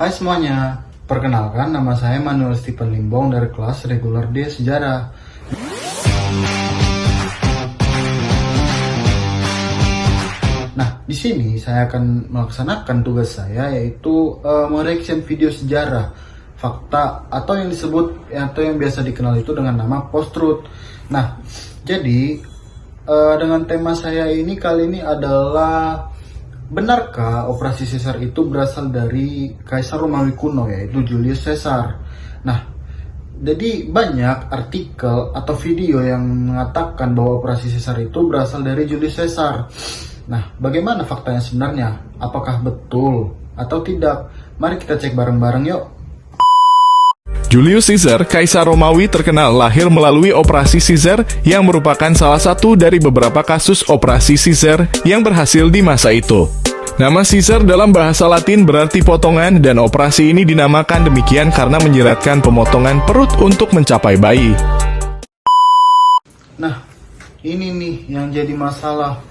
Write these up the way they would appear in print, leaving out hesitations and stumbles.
Hai semuanya, perkenalkan nama saya Manuel Stephen Limbong dari kelas reguler D Sejarah. Nah, di sini saya akan melaksanakan tugas saya yaitu mereaction video sejarah, fakta atau yang disebut atau yang biasa dikenal itu dengan nama post-truth. Nah, jadi dengan tema saya ini kali ini adalah benarkah operasi Caesar itu berasal dari Kaisar Romawi kuno yaitu Julius Caesar? Nah, jadi banyak artikel atau video yang mengatakan bahwa operasi Caesar itu berasal dari Julius Caesar. Nah, bagaimana faktanya sebenarnya? Apakah betul atau tidak? Mari kita cek bareng-bareng yuk. Julius Caesar, Kaisar Romawi terkenal lahir melalui operasi Caesar yang merupakan salah satu dari beberapa kasus operasi Caesar yang berhasil di masa itu. Nama Caesar dalam bahasa Latin berarti potongan dan operasi ini dinamakan demikian karena menyiratkan pemotongan perut untuk mencapai bayi. Nah, ini nih yang jadi masalah.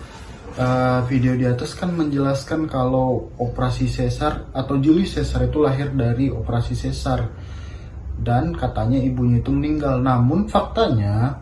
Video di atas kan menjelaskan kalau operasi Caesar atau Julius Caesar itu lahir dari operasi Caesar. Dan katanya ibunya itu meninggal. Namun faktanya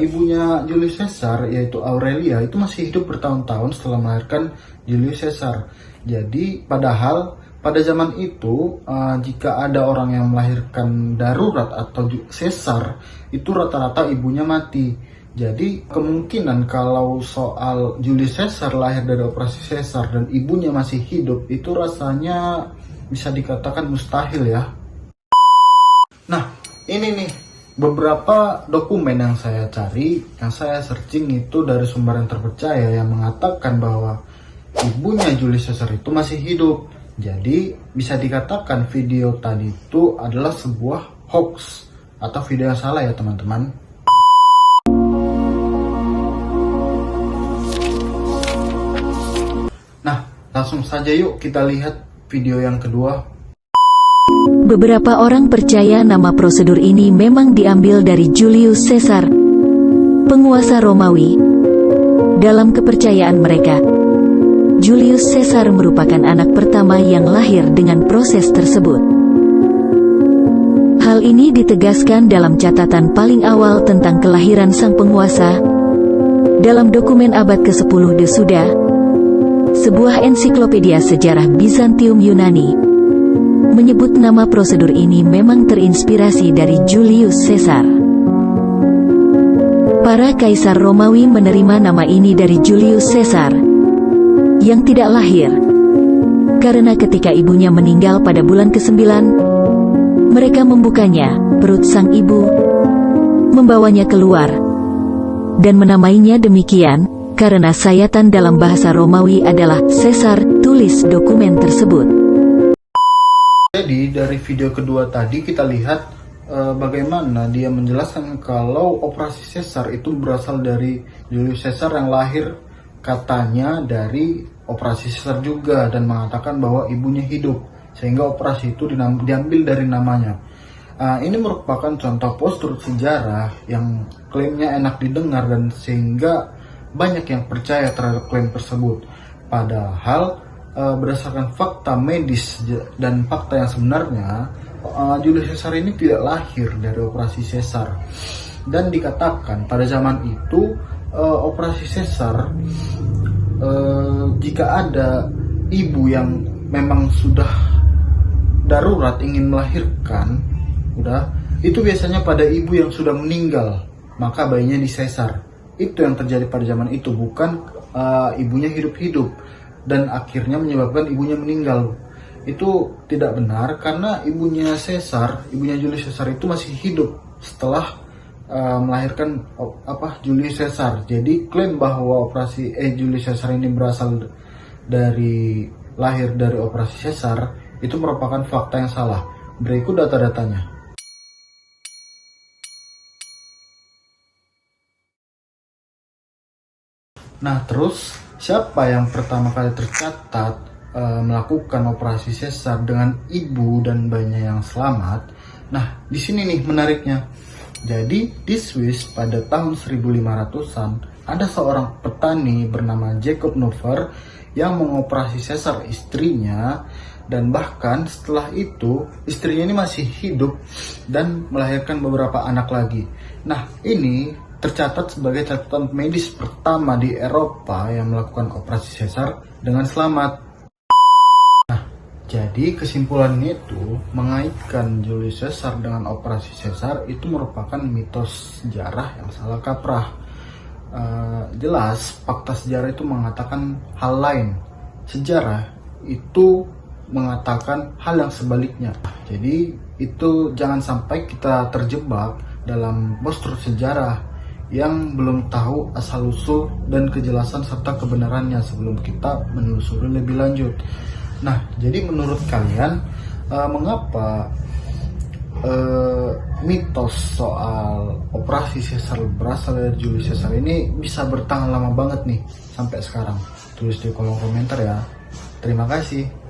ibunya Julius Caesar yaitu Aurelia itu masih hidup bertahun-tahun setelah melahirkan Julius Caesar. Jadi padahal pada zaman itu jika ada orang yang melahirkan darurat atau Caesar itu rata-rata ibunya mati. Jadi kemungkinan kalau soal Julius Caesar lahir dari operasi Caesar dan ibunya masih hidup itu rasanya bisa dikatakan mustahil ya. Nah, ini nih beberapa dokumen yang saya cari, yang saya searching itu dari sumber yang terpercaya yang mengatakan bahwa ibunya Julius Caesar itu masih hidup. Jadi bisa dikatakan video tadi itu adalah sebuah hoax atau video yang salah ya teman-teman. Nah, langsung saja yuk kita lihat video yang kedua. Beberapa orang percaya nama prosedur ini memang diambil dari Julius Caesar, penguasa Romawi. Dalam kepercayaan mereka, Julius Caesar merupakan anak pertama yang lahir dengan proses tersebut. Hal ini ditegaskan dalam catatan paling awal tentang kelahiran sang penguasa, dalam dokumen abad ke-10 de Suda, sebuah ensiklopedia sejarah Bizantium Yunani, menyebut nama prosedur ini memang terinspirasi dari Julius Caesar. Para kaisar Romawi menerima nama ini dari Julius Caesar, yang tidak lahir, karena ketika ibunya meninggal pada bulan ke-9, mereka membukanya, perut sang ibu, membawanya keluar, dan menamainya demikian, karena sayatan dalam bahasa Romawi adalah Caesar, tulis dokumen tersebut. Jadi dari video kedua tadi kita lihat bagaimana dia menjelaskan kalau operasi Caesar itu berasal dari Julius Caesar yang lahir katanya dari operasi Caesar juga dan mengatakan bahwa ibunya hidup sehingga operasi itu diambil dari namanya. Ini merupakan contoh post-truth sejarah yang klaimnya enak didengar dan sehingga banyak yang percaya terhadap klaim tersebut. Padahal berdasarkan fakta medis dan fakta yang sebenarnya, Julius Caesar ini tidak lahir dari operasi Caesar. Dan dikatakan pada zaman itu operasi Caesar, jika ada ibu yang memang sudah darurat ingin melahirkan, itu biasanya pada ibu yang sudah meninggal, maka bayinya di Caesar. Itu yang terjadi pada zaman itu, bukan ibunya hidup-hidup dan akhirnya menyebabkan ibunya meninggal. Itu tidak benar karena ibunya Julius Caesar itu masih hidup setelah melahirkan Julius Caesar. Jadi klaim bahwa operasi Julius Caesar ini berasal dari lahir dari operasi sesar itu merupakan fakta yang salah. Berikut data-datanya. Nah, terus siapa yang pertama kali tercatat melakukan operasi sesar dengan ibu dan bayinya yang selamat? Nah, di sini nih menariknya. Jadi, di Swiss pada tahun 1500-an, ada seorang petani bernama Jacob Nuver yang mengoperasi sesar istrinya, dan bahkan setelah itu istrinya ini masih hidup dan melahirkan beberapa anak lagi. Nah, ini tercatat sebagai catatan medis pertama di Eropa yang melakukan operasi sesar dengan selamat. Jadi kesimpulannya itu mengaitkan Julius Caesar dengan operasi sesar itu merupakan mitos sejarah yang salah kaprah. Jelas fakta sejarah itu mengatakan hal lain. Sejarah itu mengatakan hal yang sebaliknya. Jadi itu jangan sampai kita terjebak dalam poster sejarah yang belum tahu asal-usul dan kejelasan serta kebenarannya sebelum kita menelusuri lebih lanjut. Nah, jadi menurut kalian mengapa mitos soal operasi sesar berasal dari Julius Caesar ini bisa bertahan lama banget nih sampai sekarang? Tulis di kolom komentar ya. Terima kasih.